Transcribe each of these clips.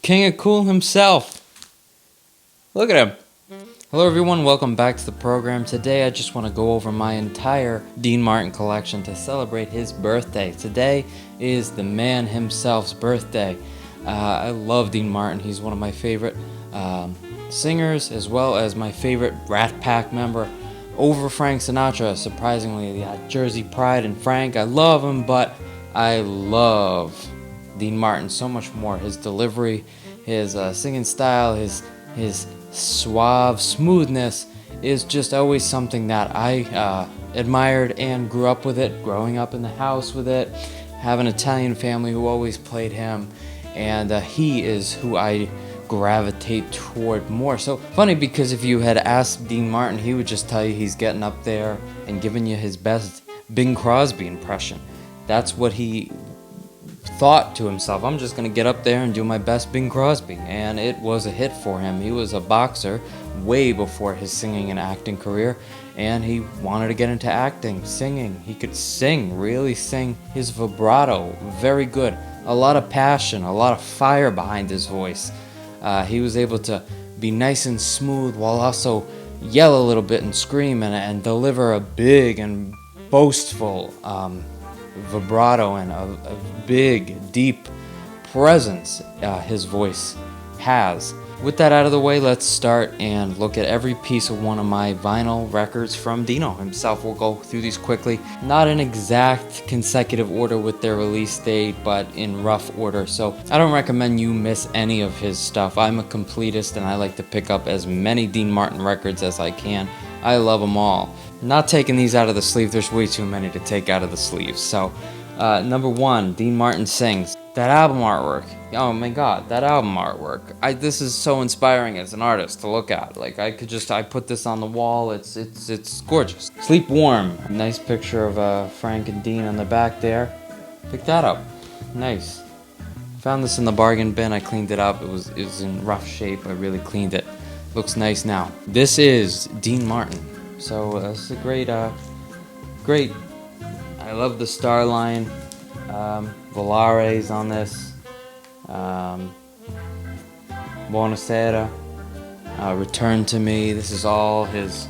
King of Cool himself. Look at him. Hello everyone, welcome back to the program. Today I just want to go over my entire Dean Martin collection to celebrate his birthday. Today is the man himself's birthday. I love Dean Martin. He's one of my favorite singers, as well as my favorite Rat Pack member over Frank Sinatra. Surprisingly, Jersey Pride and Frank, I love him, but I love Dean Martin so much more. His delivery, his singing style, his suave smoothness is just always something that I admired and grew up with it, growing up in the house with it, have an Italian family who always played him, and he is who I gravitate toward more. So funny, because if you had asked Dean Martin, he would just tell you he's getting up there and giving you his best Bing Crosby impression. That's what he thought to himself. I'm just going to get up there and do my best Bing Crosby. And it was a hit for him. He was a boxer way before his singing and acting career, and he wanted to get into acting, singing. He could sing, really sing. His vibrato, very good. A lot of passion, a lot of fire behind his voice. He was able to be nice and smooth while also yell a little bit and scream and deliver a big and boastful vibrato and a big, deep presence his voice has. With that out of the way, let's start and look at every piece of one of my vinyl records from Dino himself. We'll go through these quickly, not in exact consecutive order with their release date, but in rough order. So I don't recommend you miss any of his stuff. I'm a completist and I like to pick up as many Dean Martin records as I can. I love them all. Not taking these out of the sleeve, there's way too many to take out of the sleeves. So number one, Dean Martin Sings. That album artwork, oh my god, that album artwork. This is so inspiring as an artist to look at. Like, I put this on the wall, it's gorgeous. Sleep Warm, nice picture of Frank and Dean on the back there. Pick that up, nice. Found this in the bargain bin, I cleaned it up, it was in rough shape, I really cleaned it. Looks nice now. This is Dean Martin, so this is a great, I love the star line. Volare's on this. Buonasera. Return to Me. This is all his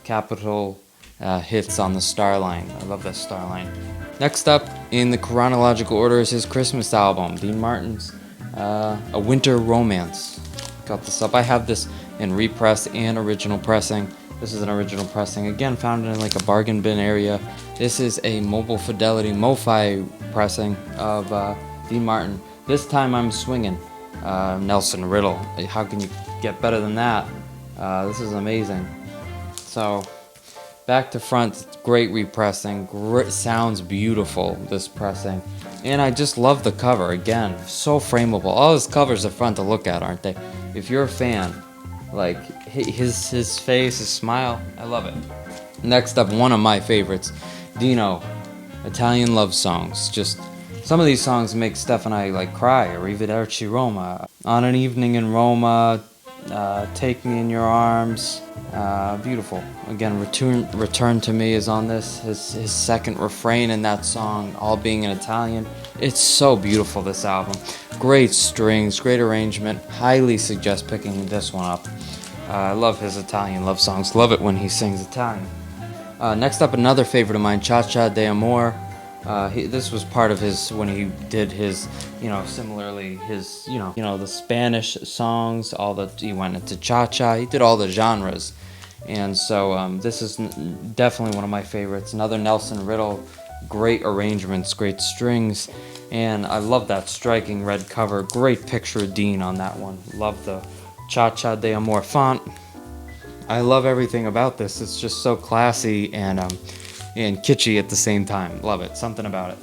capital hits on the star line. I love that star line. Next up in the chronological order is his Christmas album, Dean Martin's A Winter Romance. Got this up. I have this in repress and original pressing. This is an original pressing, again found in like a bargain bin area. This is a Mobile Fidelity MoFi pressing of Dean Martin. This time I'm swinging Nelson Riddle. How can you get better than that? This is amazing. So back to front, great repressing. Sounds beautiful, this pressing. And I just love the cover, again, so frameable. All his covers are fun to look at, aren't they? If you're a fan, like his face, his smile, I love it. Next up, one of my favorites, Dino, Italian love songs. Just some of these songs make Steph and I like cry. Arrivederci Roma, On an Evening in Roma, Take Me in Your Arms, beautiful. Again, Return to Me is on this. His second refrain in that song, all being in Italian. It's so beautiful, this album. Great strings, great arrangement. Highly suggest picking this one up. I love his Italian love songs. Love it when he sings Italian. Next up, another favorite of mine, Cha Cha de Amor. This was part of his, when he did his, similarly, his, the Spanish songs, he went into cha-cha, he did all the genres. And so this is definitely one of my favorites. Another Nelson Riddle, great arrangements, great strings, and I love that striking red cover. Great picture of Dean on that one. Love the Cha Cha de Amor font. I love everything about this. It's just so classy and kitschy at the same time. Love it. Something about it.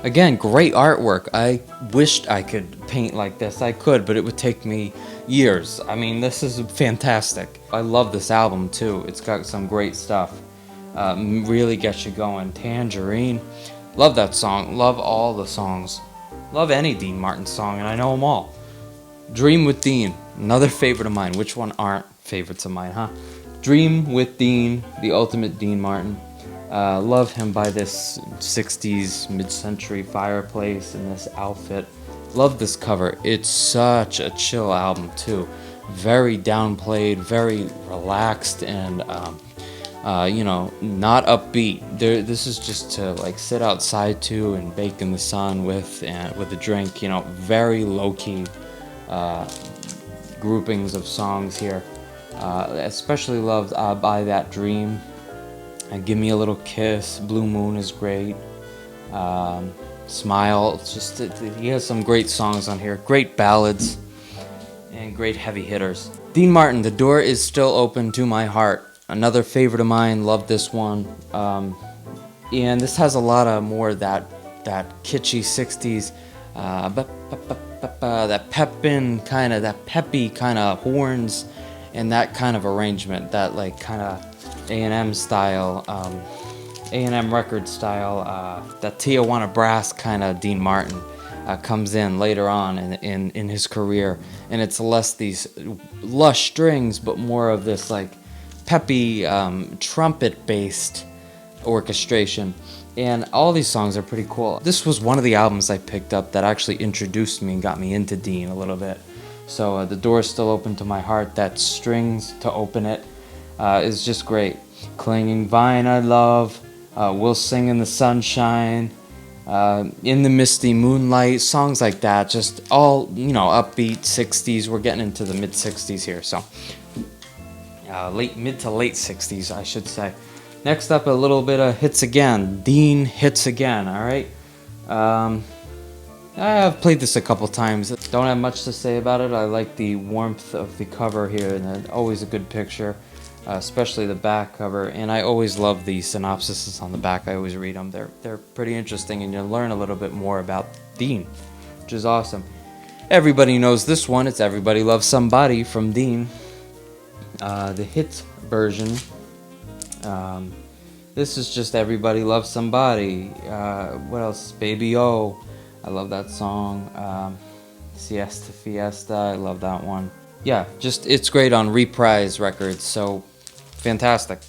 Again, great artwork. I wished I could paint like this. I could, but it would take me years. I mean, this is fantastic. I love this album too. It's got some great stuff. Really gets you going. Tangerine. Love that song. Love all the songs. Love any Dean Martin song, and I know them all. Dream with Dean. Another favorite of mine. Which one aren't favorites of mine, huh? Dream with Dean. The ultimate Dean Martin. Love him by this 60s mid-century fireplace and this outfit. Love this cover. It's such a chill album too. Very downplayed, very relaxed, and not upbeat. This is just to like sit outside to and bake in the sun with a drink. Very low key groupings of songs here. Especially loved By That Dream. Give Me a Little Kiss. Blue Moon is great. Smile. He has some great songs on here. Great ballads and great heavy hitters. Dean Martin, The Door Is Still Open to My Heart. Another favorite of mine. Love this one. And this has a lot of more that kitschy 60s, that peppy kind of horns, and that kind of arrangement, that like kind of A&M style, A&M record style, that Tijuana brass kind of Dean Martin comes in later on in his career, and it's less these lush strings, but more of this like peppy trumpet-based orchestration. And all these songs are pretty cool. This was one of the albums I picked up that actually introduced me and got me into Dean a little bit. So The Door Is Still Open to My Heart, that strings to open it, is just great. Clinging Vine I love, We'll Sing in the Sunshine, In the Misty Moonlight, songs like that, just all, upbeat 60s. We're getting into the mid 60s here, so mid to late 60s, I should say. Next up, a little bit of hits again. Dean hits again, alright? I've played this a couple times. Don't have much to say about it. I like the warmth of the cover here, and always a good picture, especially the back cover. And I always love the synopsises on the back. I always read them. They're pretty interesting, and you learn a little bit more about Dean, which is awesome. Everybody knows this one. It's Everybody Loves Somebody from Dean. The hit version. This is just Everybody Loves Somebody. What else? Baby O. I love that song. Siesta Fiesta. I love that one. Yeah, it's great on Reprise Records. So fantastic.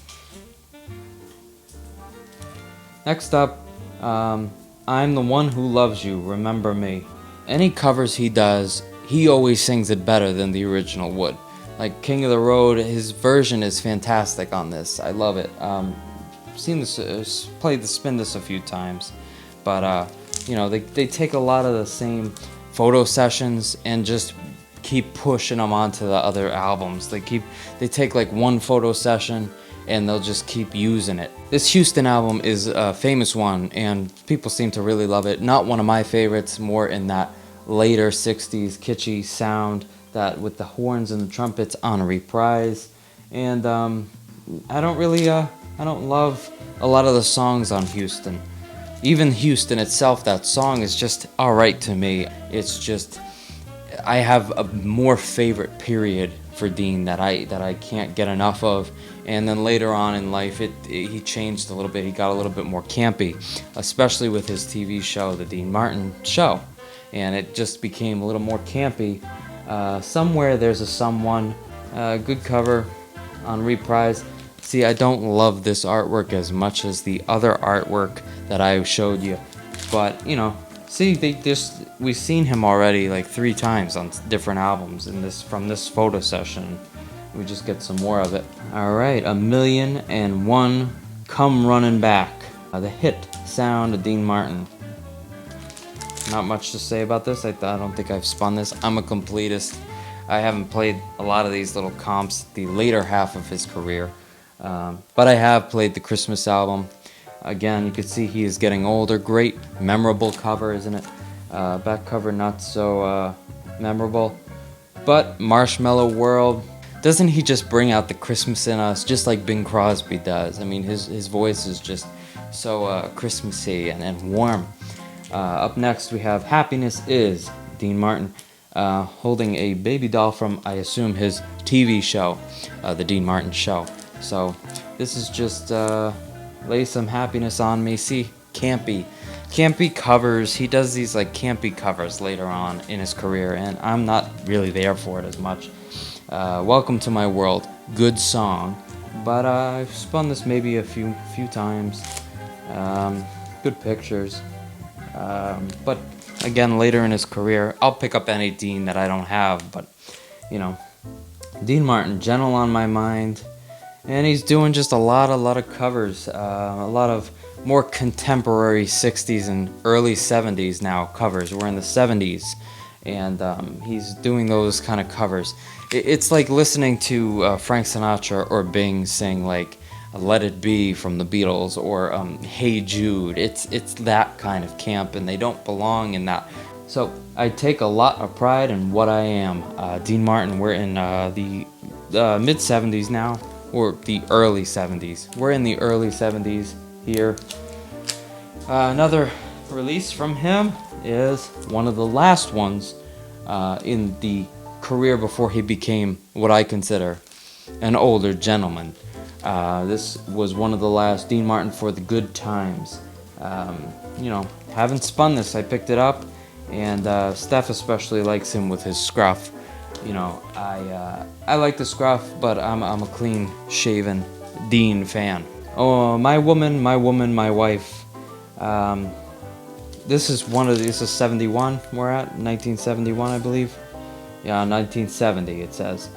Next up, I'm the One Who Loves You. Remember Me. Any covers he does, he always sings it better than the original would. Like King of the Road, his version is fantastic on this. I love it. Seen this, spin this a few times, but they take a lot of the same photo sessions and just keep pushing them onto the other albums. They take like one photo session and they'll just keep using it. This Houston album is a famous one, and people seem to really love it. Not one of my favorites, more in that later 60s kitschy sound, that with the horns and the trumpets on Reprise. And I don't love a lot of the songs on Houston. Even Houston itself, that song is just alright to me. It's just, I have a more favorite period for Dean that I can't get enough of. And then later on in life, he changed a little bit. He got a little bit more campy, especially with his TV show, The Dean Martin Show. And it just became a little more campy. Somewhere There's a Someone, good cover on Reprise. See, I don't love this artwork as much as the other artwork that I showed you, but see, we've seen him already like 3 times on different albums from this photo session. We just get some more of it. All right, 1,000,001, Come Running Back, the hit sound of Dean Martin. Not much to say about this. I don't think I've spun this. I'm a completist. I haven't played a lot of these little comps the later half of his career, but I have played the Christmas album. Again, you can see he is getting older. Great, memorable cover, isn't it? Back cover not so memorable, but Marshmallow World. Doesn't he just bring out the Christmas in us, just like Bing Crosby does? I mean, his voice is just so Christmassy and warm. Up next, we have Happiness Is, Dean Martin, holding a baby doll from, I assume, his TV show, The Dean Martin Show. So this is just Lay Some Happiness on Me. See, campy covers. He does these like campy covers later on in his career, and I'm not really there for it as much. Welcome to My World, good song, but I've spun this maybe a few times. Good pictures, but again, later in his career. I'll pick up any Dean that I don't have, but, you know, Dean Martin, Gentle on My Mind. And he's doing just a lot of covers, a lot of more contemporary 60s and early 70s now covers. We're in the 70s, and he's doing those kind of covers. It's like listening to Frank Sinatra or Bing sing like Let It Be from the Beatles or Hey Jude. It's that kind of camp, and they don't belong in that. So I take a lot of pride in what I am. Dean Martin, we're in the mid-70s now. Or the early 70s. We're in the early 70s here. Another release from him is one of the last ones in the career before he became what I consider an older gentleman. This was one of the last, Dean Martin for the Good Times. You know, haven't spun this. I picked it up, and Steph especially likes him with his scruff. You know, I like the scruff, but I'm a clean shaven Dean fan. Oh, my woman, my wife. This is 71. We're at 1971, I believe. Yeah, 1970 it says.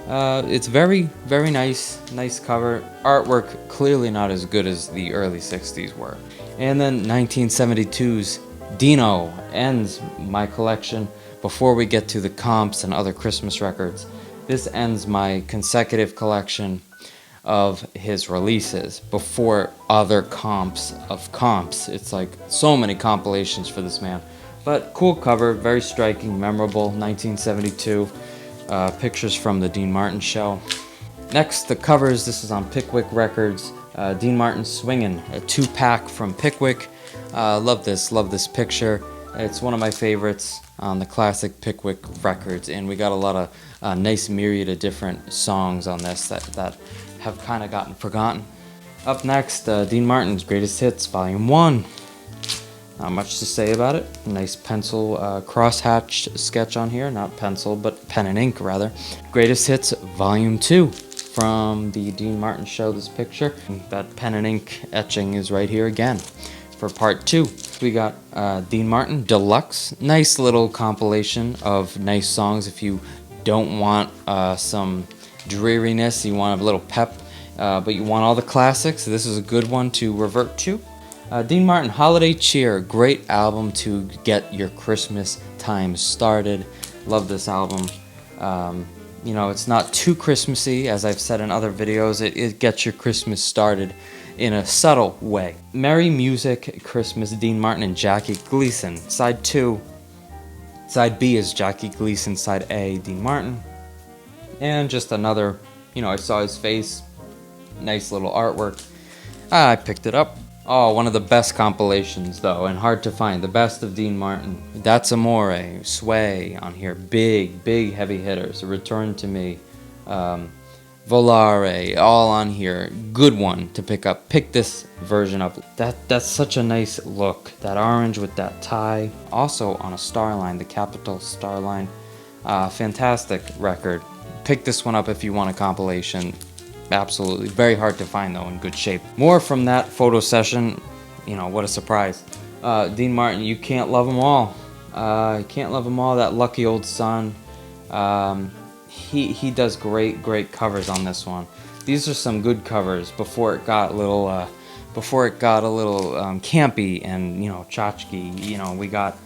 It's very nice cover. Artwork clearly not as good as the early 60s were. And then 1972's Dino ends my collection. Before we get to the comps and other Christmas records, this ends my consecutive collection of his releases before other comps of comps. It's like so many compilations for this man. But cool cover, very striking, memorable, 1972. Pictures from the Dean Martin show. Next, the covers. This is on Pickwick Records. Dean Martin Swingin', a 2-pack from Pickwick. Love this picture. It's one of my favorites on the classic Pickwick Records, and we got a lot of nice myriad of different songs on this that have kind of gotten forgotten. Up next, Dean Martin's Greatest Hits, Volume 1. Not much to say about it. Nice pencil crosshatched sketch on here. Not pencil, but pen and ink, rather. Greatest Hits, Volume 2. From the Dean Martin show, this picture. That pen and ink etching is right here again. For part 2, we got Dean Martin Deluxe. Nice little compilation of nice songs. If you don't want some dreariness, you want a little pep, but you want all the classics, this is a good one to revert to. Dean Martin Holiday Cheer, great album to get your Christmas time started. Love this album. You know, it's not too Christmassy, as I've said in other videos. It gets your Christmas started in a subtle way. Merry Music Christmas, Dean Martin and Jackie Gleason. Side 2. Side B is Jackie Gleason. Side A, Dean Martin. And just another, you know, I saw his face. Nice little artwork. I picked it up. Oh, one of the best compilations, though, and hard to find. The best of Dean Martin. That's Amor, Sway on here. Big heavy hitters. Return to Me. Volare, all on here. Good one to pick up. Pick this version up. That's such a nice look. That orange with that tie. Also on a Starline, the Capital Starline. Fantastic record. Pick this one up if you want a compilation. Absolutely. Very hard to find, though, in good shape. More from that photo session. You know, what a surprise. Dean Martin, You Can't Love 'Em All. You Can't Love 'Em All, that Lucky Old Son. He does great covers on this one. These are some good covers before it got a little campy and, you know, tchotchke. You know, we got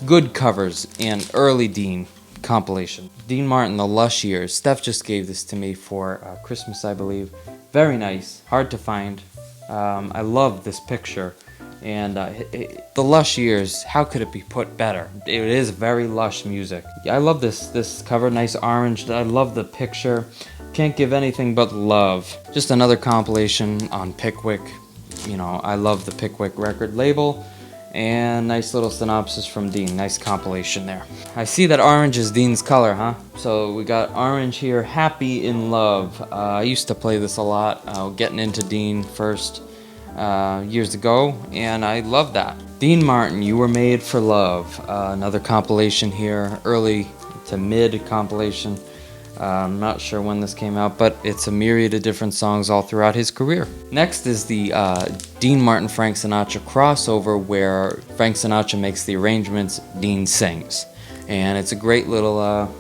good covers and early Dean compilation. Dean Martin, The Lush Years. Steph just gave this to me for Christmas, I believe. Very nice, hard to find. I love this picture. And The Lush Years, how could it be put better? It is very lush music. I love this cover, nice orange. I love the picture. Can't give anything but love. Just another compilation on Pickwick. You know, I love the Pickwick record label. And nice little synopsis from Dean. Nice compilation there. I see that orange is Dean's color, huh? So we got orange here, Happy in Love. I used to play this a lot, getting into Dean first years ago, and I love that. Dean Martin, You Were Made for Love. Another compilation here, early to mid compilation. I'm not sure when this came out, but it's a myriad of different songs all throughout his career. Next is the Dean Martin Frank Sinatra crossover, where Frank Sinatra makes the arrangements, Dean sings. And it's a great little,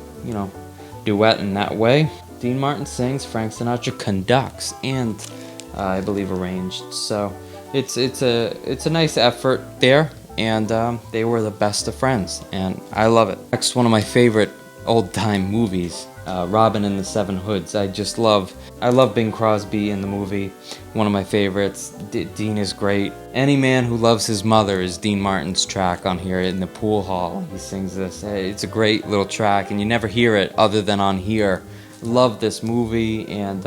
duet in that way. Dean Martin sings, Frank Sinatra conducts, and I believe arranged. So it's a nice effort there, and they were the best of friends, and I love it. Next, one of my favorite old-time movies, Robin and the Seven Hoods. I love Bing Crosby in the movie. One of my favorites. Dean is great. Any Man Who Loves His Mother is Dean Martin's track on here in the pool hall. He sings this. It's a great little track, and you never hear it other than on here. Love this movie, and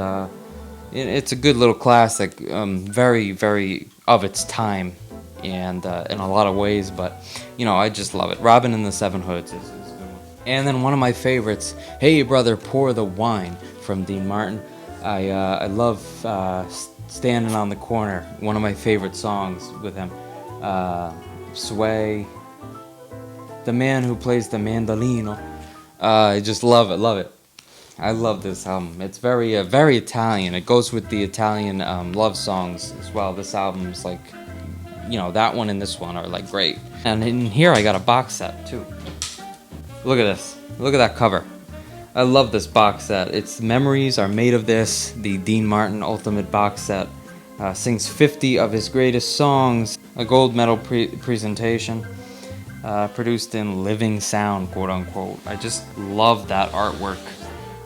it's a good little classic. Very, very of its time, and in a lot of ways, but I just love it. Robin and the Seven Hoods is a good one. And then one of my favorites, Hey Brother Pour the Wine, from Dean Martin. I love Standing on the Corner, one of my favorite songs with him. Sway, the man who plays the mandolino. I just love it. I love this album. It's very Italian. It goes with the Italian love songs as well. This album's like, that one and this one are like great. And in here I got a box set too. Look at this. Look at that cover. I love this box set. Its memories are made of this. The Dean Martin Ultimate Box Set sings 50 of his greatest songs. A gold medal presentation. Produced in living sound, quote unquote. I just love that artwork.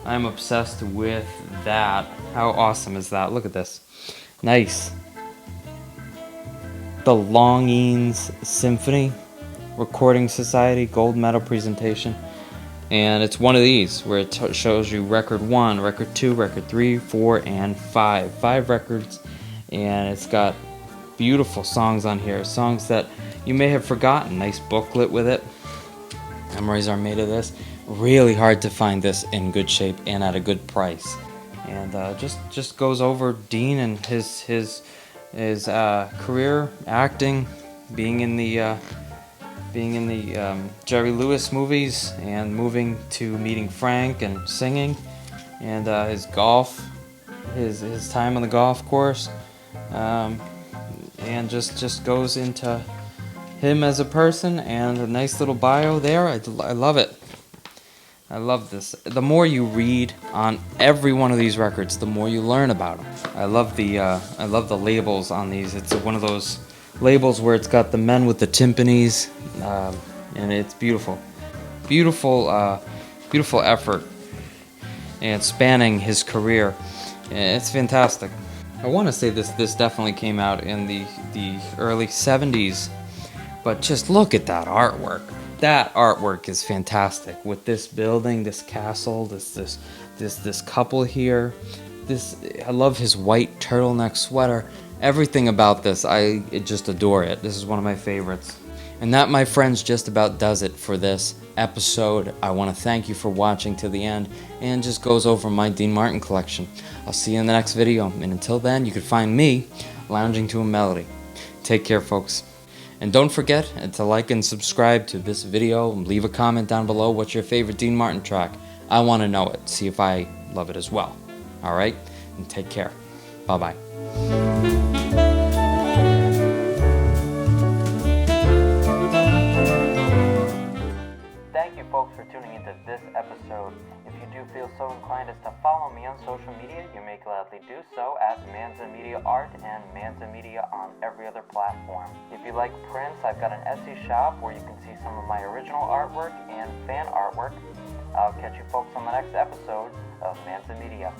I'm obsessed with that. How awesome is that? Look at this. Nice. The Longines Symphony Recording Society Gold Medal Presentation. And it's one of these where it shows you record 1, record 2, record 3, 4, and 5. 5 records. And it's got beautiful songs on here. Songs that you may have forgotten. Nice booklet with it. Memories are made of this. Really hard to find this in good shape and at a good price. And just goes over Dean and his career, acting, being in the Jerry Lewis movies, and moving to meeting Frank and singing, and his golf, his time on the golf course, and just goes into him as a person, and a nice little bio there. I love it. I love this. The more you read on every one of these records, the more you learn about them. I love the labels on these. It's one of those labels where it's got the men with the timpanis, and it's beautiful. Beautiful effort, and spanning his career. It's fantastic. I want to say this definitely came out in the early 70s, but just look at that artwork. That artwork is fantastic, with this building, this castle, this couple here. I love his white turtleneck sweater. Everything about this, I just adore it. This is one of my favorites. And that, my friends, just about does it for this episode. I want to thank you for watching to the end, and just goes over my Dean Martin collection. I'll see you in the next video, and until then, you can find me lounging to a melody. Take care, folks. And don't forget to like and subscribe to this video, and leave a comment down below what's your favorite Dean Martin track. I want to know it, see if I love it as well. Alright? And take care. Bye-bye. Thank you, folks, for tuning into this episode. If you do feel so inclined as to follow me on social media, you may gladly do so at Manza Media Art and Manza Media on every other platform. If you like prints, I've got an Etsy shop where you can see some of my original artwork and fan artwork. I'll catch you folks on the next episode of Manza Media.